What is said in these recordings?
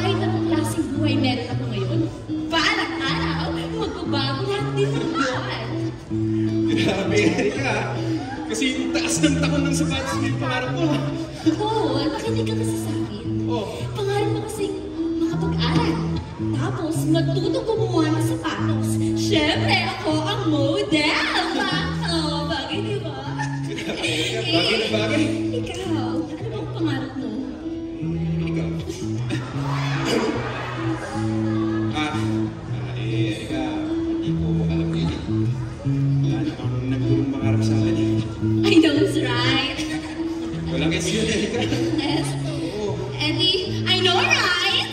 kahit anong klaseng buhay meron ako ngayon, balang araw, magbabago lahat din ng yun. Grabe, Erika. Kasi taas ng takon ng sapatos mo yung pangarap mo. Oo, makinig ka kasi sa akin. Pangarap mo kasi makapag-aral. Tapos, matutong gumawa ng sapatos. Siyempre, ako ang model. Oh, bagay, di ba? Bagay na bagay. Ikaw, ano bang pangarap mo? Ikaw. Erika, hindi ko alam yun eh. Wala namang nagulong pangarap sa akin eh. I know it's right. Walang S yun, Erika. Yes. Oo. Eddie, I know right.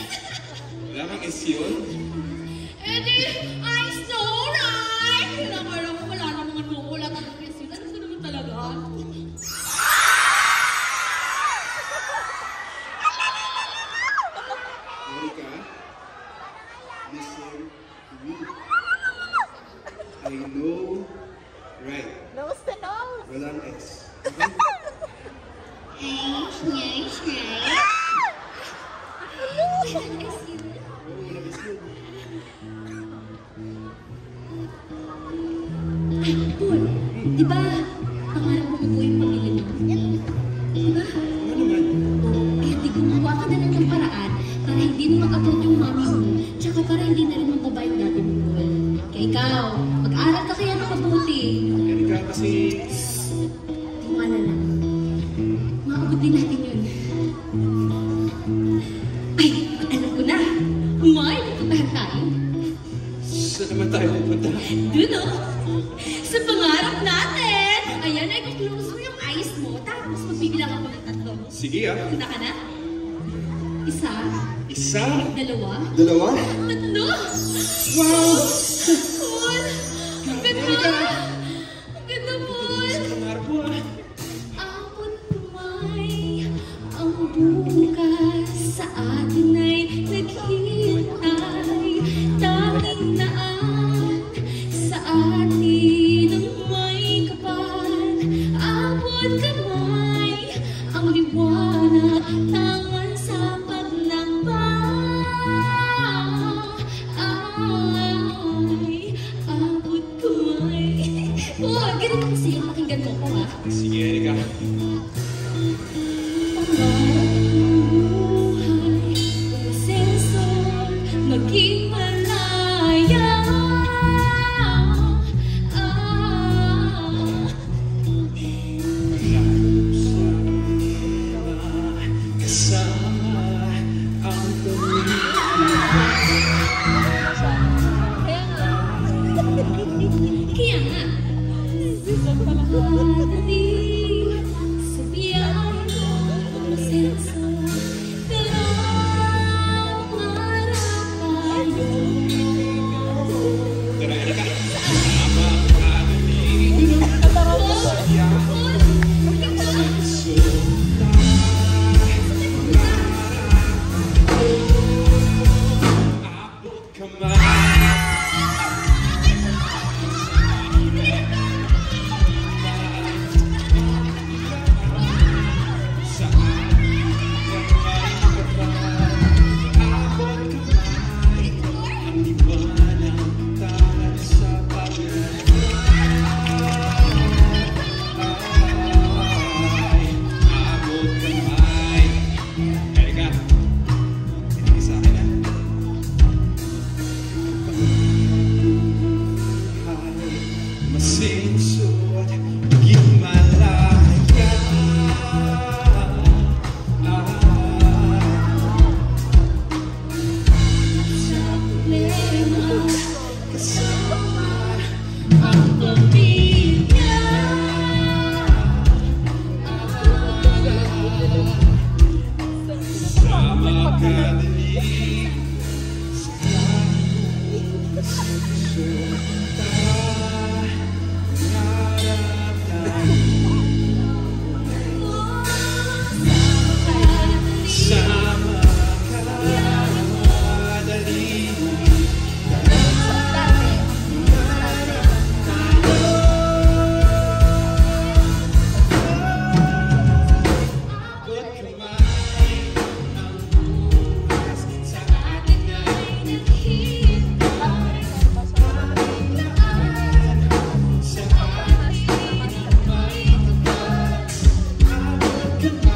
Wala kang S yun? Eddie, I know right. Kailangan mo, wala namang wala talagang question. Ano ko naman talaga? Erika, listen to me. I know right. Nose to nose. Walang S. Okay? Yes. Paul, di ba pangarap mo mabuhay yung pamilya mo? Di ba? Ano naman? Eh, di gumawa ka na lang ng paraan para hindi mo makapot yung mami mo, tsaka para hindi na rin magbabae yung dati mo, Paul. Kaya ikaw, mag-aral ka kaya nakabuti. Erika, kasi... Tiwala lang. Maabot din natin yun. Ay, alam ko na. May pupuntahan tayo. Saan naman tayo pupunta? Doon o. Sa pangarap natin. Ayan, ay kuklose mo yung eyes mo. Tapos magbibilang ako ng 3. Sige ah. Punta ka na? Isa. Isa? Dalawa. Dalawa? 3. Wow! Paul! Ang ganda! Ang ganda, Paul! Pangarap mo ah. Abot kamay, ang bukas sa atin ay naghihintay. Tanging naan sa atin ang may kapal. Abot kamay, ang liwanag, tangan sa pagnakbay. Ay, abot kamay. Oh, ganito kasi yung pakinggan mo ko, ha? Sige, Erika. Maging malaya. Kasama ang Kaya nga, madali sa biyahe mo senso, pero marap tayo. Tara, Erika. Kasama ang abot kamay. Come